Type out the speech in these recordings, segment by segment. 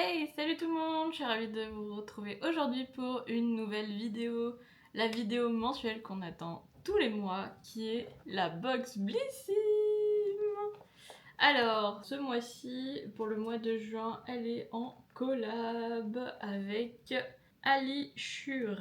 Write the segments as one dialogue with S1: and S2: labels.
S1: Hey, salut tout le monde, je suis ravie de vous retrouver aujourd'hui pour une nouvelle vidéo, la vidéo mensuelle qu'on attend tous les mois, qui est la box Blissim. Alors, ce mois-ci, pour le mois de juin, elle est en collab avec Ali Shur.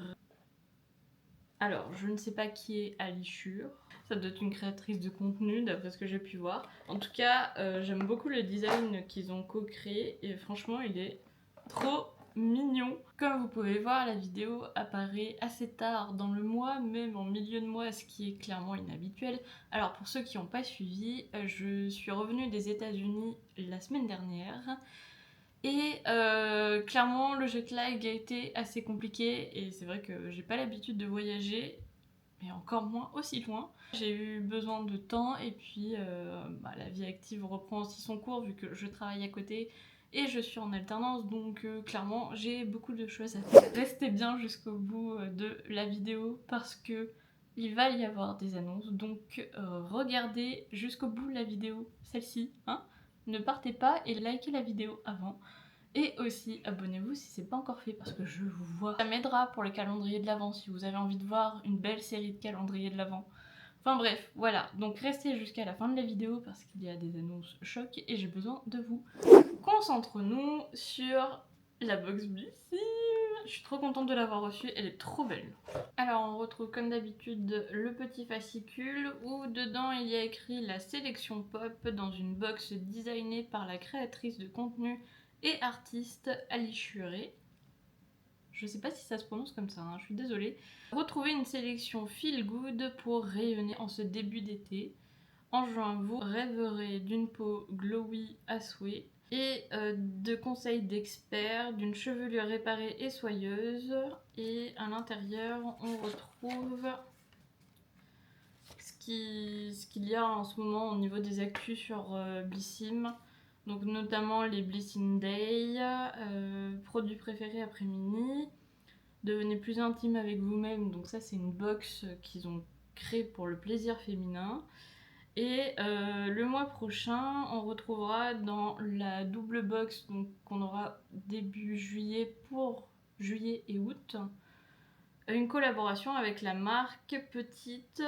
S1: Alors, je ne sais pas qui est Ali Shur. Ça doit être une créatrice de contenu, d'après ce que j'ai pu voir. En tout cas, j'aime beaucoup le design qu'ils ont co-créé et franchement, il est trop mignon. Comme vous pouvez voir, la vidéo apparaît assez tard dans le mois, même en milieu de mois, ce qui est clairement inhabituel. Alors, pour ceux qui n'ont pas suivi, je suis revenue des États-Unis la semaine dernière. Et clairement, le jet lag a été assez compliqué et c'est vrai que j'ai pas l'habitude de voyager, mais encore moins aussi loin. J'ai eu besoin de temps et puis la vie active reprend aussi son cours vu que je travaille à côté et je suis en alternance, donc clairement j'ai beaucoup de choses à faire. Restez bien jusqu'au bout de la vidéo parce que il va y avoir des annonces, donc regardez jusqu'au bout la vidéo, celle-ci, hein. Ne partez pas et likez la vidéo avant. Et aussi, abonnez-vous si c'est pas encore fait parce que je vous vois. Ça m'aidera pour le calendrier de l'Avent si vous avez envie de voir une belle série de calendrier de l'Avent. Enfin bref, voilà. Donc restez jusqu'à la fin de la vidéo parce qu'il y a des annonces choc et j'ai besoin de vous. Concentrons-nous sur la box Blissim. Je suis trop contente de l'avoir reçue, elle est trop belle. Alors on retrouve comme d'habitude le petit fascicule où dedans il y a écrit la sélection pop dans une box designée par la créatrice de contenu et artiste Ali Shuré. Je sais pas si ça se prononce comme ça, hein, je suis désolée. Retrouvez une sélection feel good pour rayonner en ce début d'été. En juin, vous rêverez d'une peau glowy à souhait et de conseils d'experts, d'une chevelure réparée et soyeuse. Et à l'intérieur, on retrouve ce qu'il y a en ce moment au niveau des actus sur Blissim. Donc notamment les Blissim Day, produits préférés après mini, devenez plus intime avec vous-même, donc ça c'est une box qu'ils ont créée pour le plaisir féminin. Et le mois prochain, on retrouvera dans la double box qu'on aura début juillet pour juillet et août, une collaboration avec la marque Petite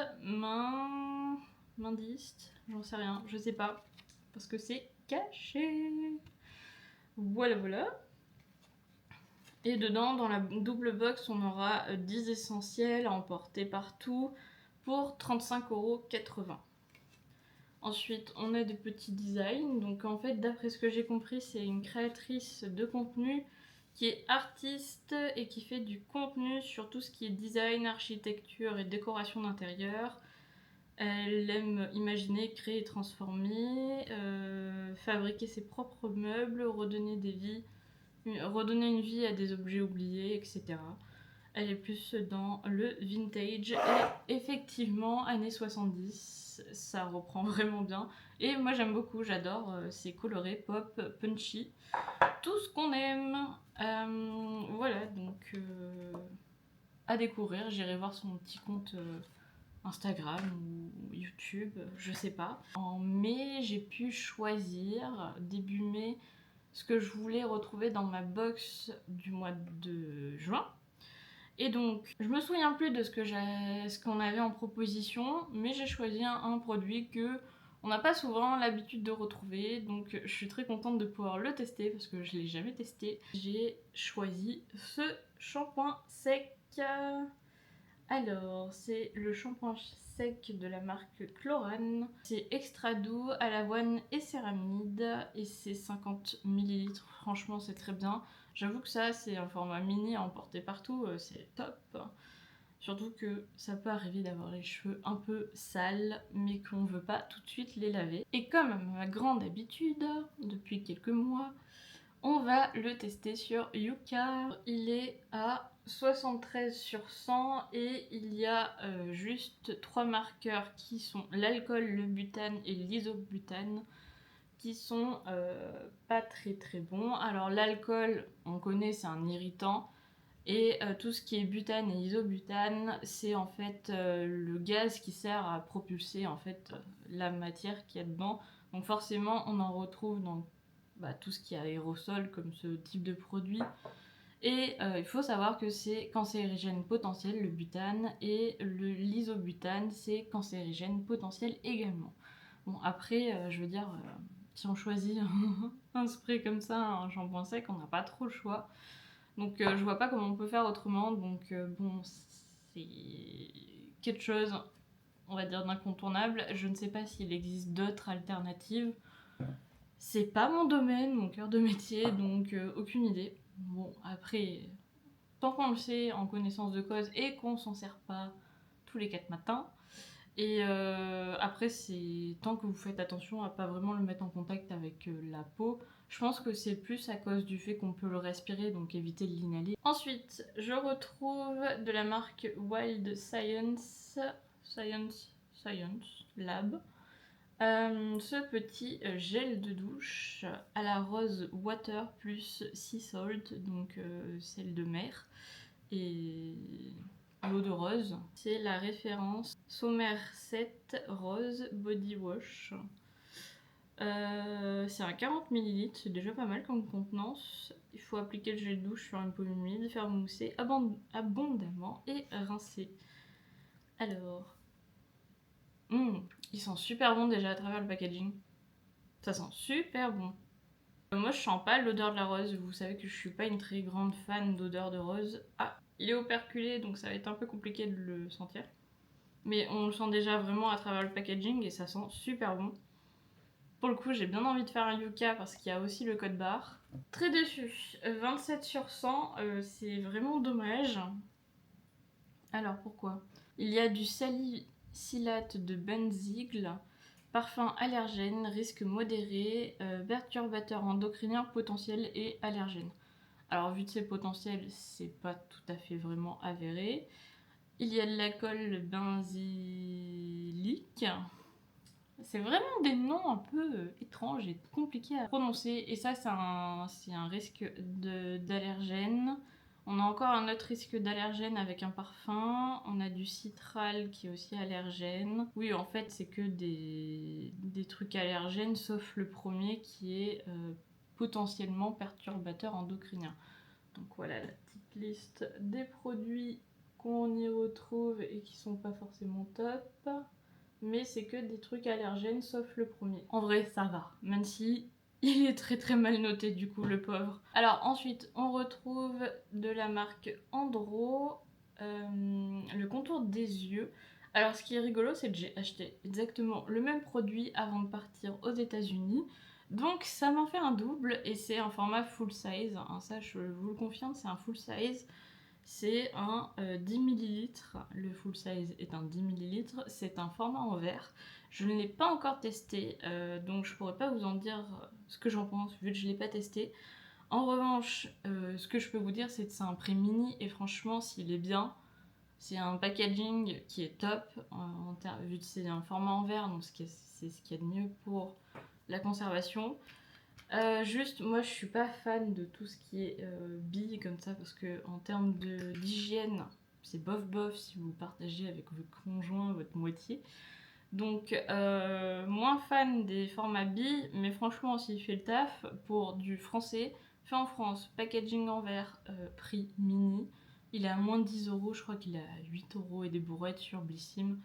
S1: Mindiste, j'en sais rien, je sais pas, parce que c'est caché. Voilà, voilà. Et dedans, dans la double box, on aura 10 essentiels à emporter partout pour 35,80 €. Ensuite, on a des petits designs. Donc en fait, d'après ce que j'ai compris, c'est une créatrice de contenu qui est artiste et qui fait du contenu sur tout ce qui est design, architecture et décoration d'intérieur. Elle aime imaginer, créer et transformer, fabriquer ses propres meubles, redonner une vie à des objets oubliés, etc. Elle est plus dans le vintage et effectivement, années 70, ça reprend vraiment bien. Et moi j'aime beaucoup, j'adore, c'est coloré, pop, punchy, tout ce qu'on aime. Voilà, donc à découvrir, j'irai voir son petit compte Instagram ou YouTube, je sais pas. En mai, j'ai pu choisir, début mai, ce que je voulais retrouver dans ma box du mois de juin. Et donc, je me souviens plus de ce qu'on avait en proposition, mais j'ai choisi un produit que on n'a pas souvent l'habitude de retrouver, donc je suis très contente de pouvoir le tester parce que je l'ai jamais testé. J'ai choisi ce shampoing sec. Alors, c'est le shampoing sec de la marque Chlorane. C'est extra doux à l'avoine et céramide et c'est 50 ml. Franchement, c'est très bien. J'avoue que ça, c'est un format mini à emporter partout, c'est top. Surtout que ça peut arriver d'avoir les cheveux un peu sales, mais qu'on veut pas tout de suite les laver. Et comme à ma grande habitude, depuis quelques mois, on va le tester sur Yuka. Il est à 73 sur 100 et il y a juste 3 marqueurs qui sont l'alcool, le butane et l'isobutane qui sont pas très très bons. Alors l'alcool, on connaît, c'est un irritant. Et tout ce qui est butane et isobutane, c'est en fait le gaz qui sert à propulser en fait la matière qu'il y a dedans. Donc forcément, on en retrouve dans tout ce qui est aérosol comme ce type de produit. Et il faut savoir que c'est cancérigène potentiel, le butane, et l'isobutane, c'est cancérigène potentiel également. Bon, après, je veux dire, si on choisit un spray comme ça, un shampoing sec, on n'a pas trop le choix. Donc je vois pas comment on peut faire autrement. Donc bon, c'est quelque chose, on va dire, d'incontournable. Je ne sais pas s'il existe d'autres alternatives. C'est pas mon domaine, mon cœur de métier, donc aucune idée. Bon, après, tant qu'on le sait en connaissance de cause et qu'on s'en sert pas tous les 4 matins. Et après, c'est tant que vous faites attention à pas vraiment le mettre en contact avec la peau. Je pense que c'est plus à cause du fait qu'on peut le respirer, donc éviter de l'inhaler. Ensuite, je retrouve de la marque Wild Science Lab. Ce petit gel de douche à la rose water plus sea salt, donc sel de mer et l'eau de rose. C'est la référence Somerset Rose Body Wash. C'est un 40 ml, c'est déjà pas mal comme contenance. Il faut appliquer le gel de douche sur une peau humide, faire mousser abondamment et rincer. Alors, il sent super bon déjà à travers le packaging. Ça sent super bon. Moi je sens pas l'odeur de la rose, vous savez que je suis pas une très grande fan d'odeur de rose. Ah, il est operculé donc ça va être un peu compliqué de le sentir. Mais on le sent déjà vraiment à travers le packaging et ça sent super bon. Pour le coup j'ai bien envie de faire un Yuka parce qu'il y a aussi le code barre. Très déçu, 27 sur 100, c'est vraiment dommage. Alors pourquoi? Il y a du salicylate de benzyl, parfum allergène, risque modéré, perturbateur endocrinien potentiel et allergène. Alors vu que c'est potentiel, c'est pas tout à fait vraiment avéré. Il y a de l'alcool benzylique. C'est vraiment des noms un peu étranges et compliqués à prononcer. Et ça, c'est un risque d'allergène. On a encore un autre risque d'allergène avec un parfum. On a du citral qui est aussi allergène. Oui, en fait, c'est que des trucs allergènes, sauf le premier qui est potentiellement perturbateur endocrinien. Donc voilà la petite liste des produits qu'on y retrouve et qui sont pas forcément top. Mais c'est que des trucs allergènes sauf le premier. En vrai, ça va, même si il est très très mal noté du coup, le pauvre. Alors ensuite, on retrouve de la marque Andro, le contour des yeux. Alors ce qui est rigolo, c'est que j'ai acheté exactement le même produit avant de partir aux États-Unis. Donc ça m'en fait un double et c'est un format full size. Hein, ça, je vous le confirme, c'est un full size. C'est un 10 ml, le full size est un 10 ml, c'est un format en verre. Je ne l'ai pas encore testé, donc je pourrais pas vous en dire ce que j'en pense vu que je l'ai pas testé. En revanche, ce que je peux vous dire, c'est que c'est un prix mini et franchement, s'il est bien, c'est un packaging qui est top, vu que c'est un format en verre, donc c'est ce qu'il y a de mieux pour la conservation. Juste, moi je suis pas fan de tout ce qui est billes comme ça parce que en termes d'hygiène, c'est bof bof si vous partagez avec votre conjoint, votre moitié. Donc, moins fan des formats billes, mais franchement, s'il fait le taf pour du français, fait en France, packaging en verre, prix mini, il est à moins de 10 euros, je crois qu'il est à 8 euros et des bourrettes sur Blissim.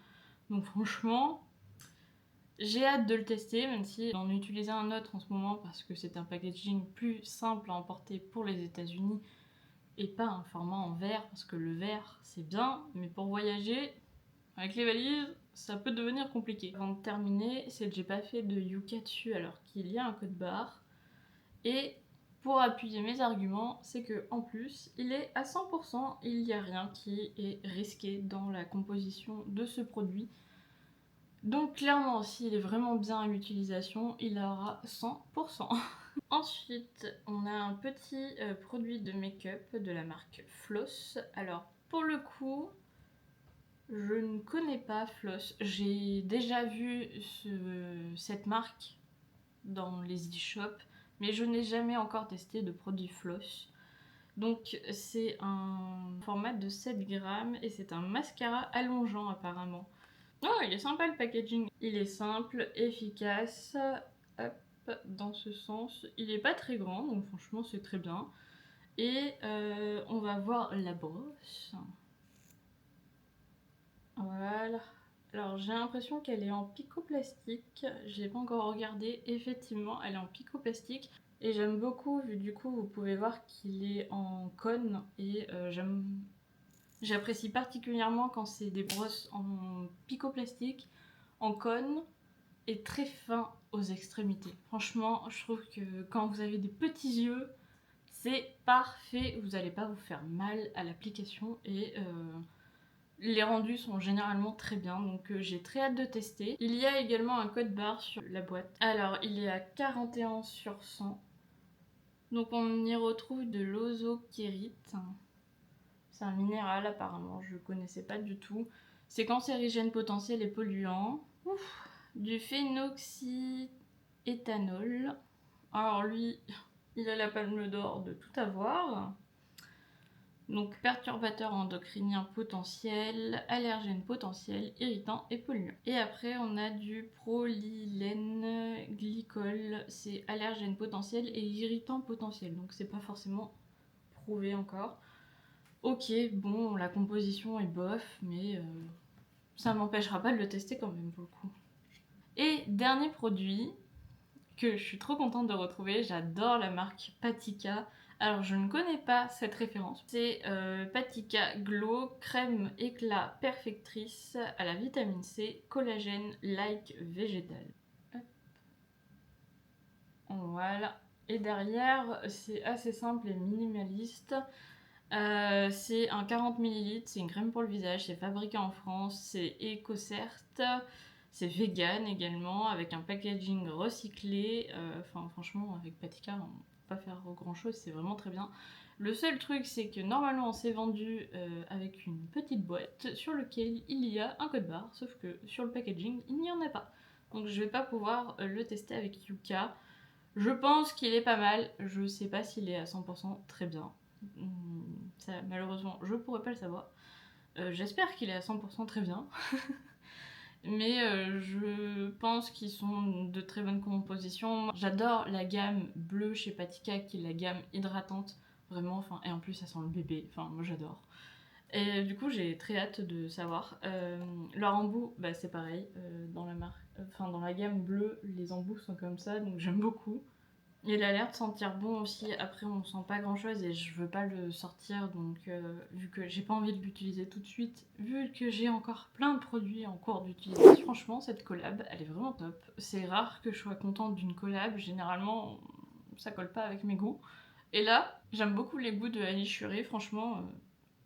S1: Donc, franchement. J'ai hâte de le tester, même si j'en utilisais un autre en ce moment parce que c'est un packaging plus simple à emporter pour les États-Unis et pas un format en verre parce que le verre c'est bien, mais pour voyager avec les valises ça peut devenir compliqué. Avant de terminer, c'est que j'ai pas fait de Yuka dessus alors qu'il y a un code barre et pour appuyer mes arguments, c'est que en plus il est à 100%, il n'y a rien qui est risqué dans la composition de ce produit. Donc clairement, s'il est vraiment bien à l'utilisation, il aura 100%. Ensuite, on a un petit produit de make-up de la marque Floss. Alors, pour le coup, je ne connais pas Floss. J'ai déjà vu cette marque dans les e-shops, mais je n'ai jamais encore testé de produit Floss. Donc c'est un format de 7 grammes et c'est un mascara allongeant apparemment. Oh, il est sympa le packaging. Il est simple, efficace. Hop. dans ce sens. Il est pas très grand, donc franchement c'est très bien. Et on va voir la brosse. Voilà. Alors j'ai l'impression qu'elle est en picoplastique. J'ai pas encore regardé. Effectivement, elle est en picoplastique. Et j'aime beaucoup, vu du coup, vous pouvez voir qu'il est en cône. Et j'apprécie particulièrement quand c'est des brosses en picoplastique, en cône et très fin aux extrémités. Franchement, je trouve que quand vous avez des petits yeux, c'est parfait. Vous n'allez pas vous faire mal à l'application et les rendus sont généralement très bien, donc j'ai très hâte de tester. Il y a également un code barre sur la boîte. Alors, il est à 41 sur 100. Donc on y retrouve de l'ozokérite. C'est un minéral apparemment, je connaissais pas du tout. C'est cancérigène potentiel et polluant. Ouf. Du phénoxyéthanol. Alors lui, il a la palme d'or de tout avoir. Donc perturbateur endocrinien potentiel, allergène potentiel, irritant et polluant. Et après on a du prolylène glycol, c'est allergène potentiel et irritant potentiel. Donc c'est pas forcément prouvé encore. Ok, bon, la composition est bof, mais ça m'empêchera pas de le tester quand même pour le coup. Et dernier produit que je suis trop contente de retrouver, j'adore la marque Patika. Alors je ne connais pas cette référence. C'est Patika Glow crème éclat perfectrice à la vitamine C, collagène like végétal. Hop. Voilà. Et derrière, c'est assez simple et minimaliste. C'est un 40 ml, c'est une crème pour le visage, c'est fabriqué en France, c'est EcoCert, c'est vegan également, avec un packaging recyclé. Enfin, franchement, avec Patika, on peut pas faire grand chose, c'est vraiment très bien. Le seul truc, c'est que normalement, c'est vendu avec une petite boîte sur laquelle il y a un code barre, sauf que sur le packaging, il n'y en a pas. Donc, je vais pas pouvoir le tester avec Yuka. Je pense qu'il est pas mal, je sais pas s'il est à 100% très bien. Ça, malheureusement, je pourrais pas le savoir. J'espère qu'il est à 100% très bien. Mais je pense qu'ils sont de très bonne composition. J'adore la gamme bleue chez Patika, qui est la gamme hydratante. Vraiment, enfin, et en plus, ça sent le bébé. Enfin, moi, j'adore. Et du coup, j'ai très hâte de savoir. Leur embout, bah, c'est pareil. Dans la marque, enfin, dans la gamme bleue, les embouts sont comme ça, donc j'aime beaucoup. Il a l'air de sentir bon aussi. Après, on sent pas grand chose et je veux pas le sortir, donc vu que j'ai pas envie de l'utiliser tout de suite, vu que j'ai encore plein de produits en cours d'utilisation, franchement, cette collab, elle est vraiment top. C'est rare que je sois contente d'une collab. Généralement, ça colle pas avec mes goûts. Et là, j'aime beaucoup les goûts de Ali Shuri. Franchement,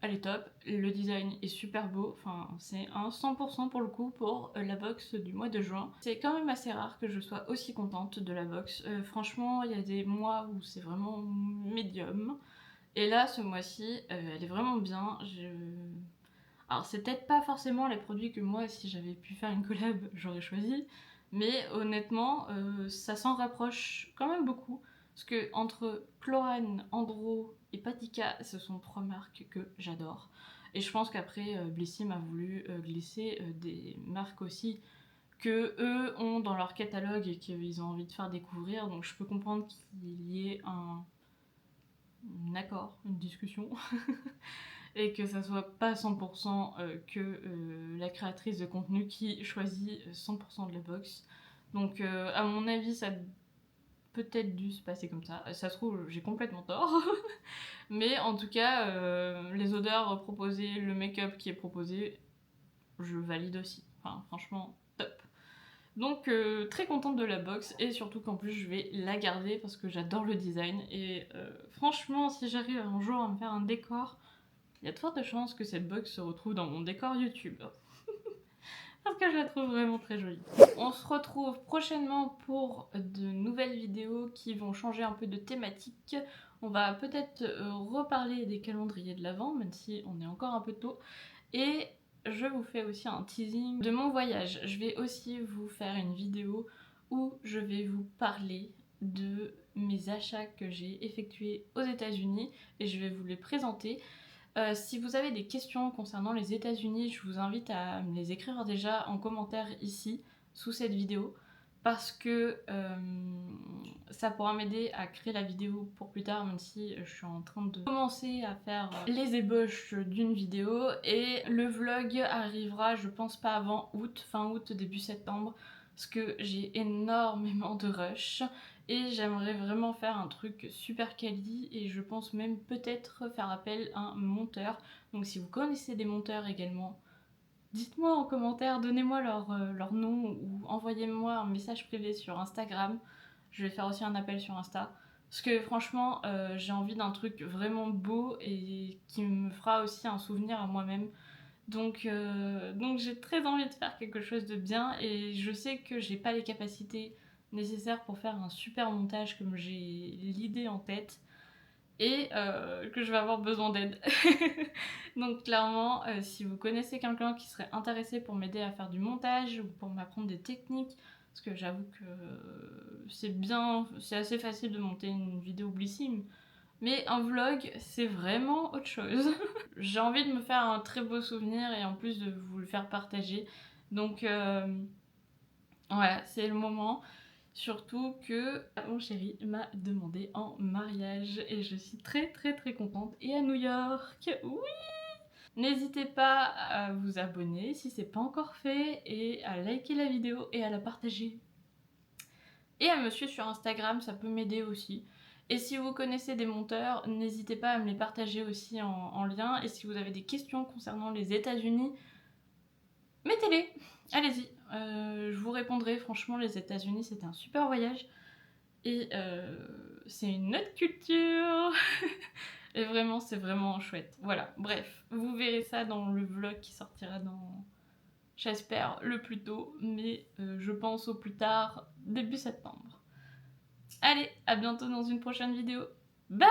S1: elle est top. Le design est super beau. Enfin, c'est un 100% pour le coup pour la box du mois de juin. C'est quand même assez rare que je sois aussi contente de la box. Franchement, il y a des mois où c'est vraiment médium. Et là, ce mois-ci, elle est vraiment bien. Alors, c'est peut-être pas forcément les produits que moi, si j'avais pu faire une collab, j'aurais choisi. Mais honnêtement, ça s'en rapproche quand même beaucoup. Parce que entre Chlorane, Andro et Patika, ce sont trois marques que j'adore. Et je pense qu'après, Blissim a voulu glisser des marques aussi que eux ont dans leur catalogue et qu'ils ont envie de faire découvrir. Donc je peux comprendre qu'il y ait un accord, une discussion. Et que ça soit pas 100% que la créatrice de contenu qui choisit 100% de la box. Donc à mon avis, ça a peut-être dû se passer comme ça. Ça se trouve, j'ai complètement tort. Mais en tout cas, les odeurs proposées, le make-up qui est proposé, je valide aussi. Enfin, franchement, top. Donc très contente de la box et surtout qu'en plus je vais la garder parce que j'adore le design et franchement si j'arrive un jour à me faire un décor, il y a de fortes chances que cette box se retrouve dans mon décor YouTube. Parce que je la trouve vraiment très jolie. On se retrouve prochainement pour de nouvelles vidéos qui vont changer un peu de thématique. On va peut-être reparler des calendriers de l'Avent, même si on est encore un peu tôt. Et je vous fais aussi un teasing de mon voyage. Je vais aussi vous faire une vidéo où je vais vous parler de mes achats que j'ai effectués aux États-Unis et je vais vous les présenter. Si vous avez des questions concernant les États-Unis, je vous invite à me les écrire déjà en commentaire ici, sous cette vidéo. parce que ça pourra m'aider à créer la vidéo pour plus tard, même si je suis en train de commencer à faire les ébauches d'une vidéo, et le vlog arrivera je pense pas avant août, fin août, début septembre, parce que j'ai énormément de rush et j'aimerais vraiment faire un truc super quali, et je pense même peut-être faire appel à un monteur. Donc si vous connaissez des monteurs également, dites-moi en commentaire, donnez-moi leur nom ou envoyez-moi un message privé sur Instagram. Je vais faire aussi un appel sur Insta. Parce que franchement, j'ai envie d'un truc vraiment beau et qui me fera aussi un souvenir à moi-même. Donc j'ai très envie de faire quelque chose de bien, et je sais que j'ai pas les capacités nécessaires pour faire un super montage comme j'ai l'idée en tête, et que je vais avoir besoin d'aide. Donc clairement, si vous connaissez quelqu'un qui serait intéressé pour m'aider à faire du montage ou pour m'apprendre des techniques, parce que j'avoue que c'est assez facile de monter une vidéo Blissim, mais un vlog, c'est vraiment autre chose. J'ai envie de me faire un très beau souvenir et en plus de vous le faire partager. Donc voilà, c'est le moment. Surtout que mon chéri m'a demandé en mariage et je suis très très très contente. Et à New York, oui! N'hésitez pas à vous abonner si c'est pas encore fait, et à liker la vidéo et à la partager. Et à me suivre sur Instagram, ça peut m'aider aussi. Et si vous connaissez des monteurs, n'hésitez pas à me les partager aussi en lien. Et si vous avez des questions concernant les États-Unis, mettez-les, allez-y. Je vous répondrai. Franchement, les États-Unis, c'était un super voyage. Et c'est une autre culture. Et vraiment, c'est vraiment chouette. Voilà, bref, vous verrez ça dans le vlog qui sortira dans, j'espère, le plus tôt, mais je pense au plus tard, début septembre. Allez, à bientôt dans une prochaine vidéo. Bye!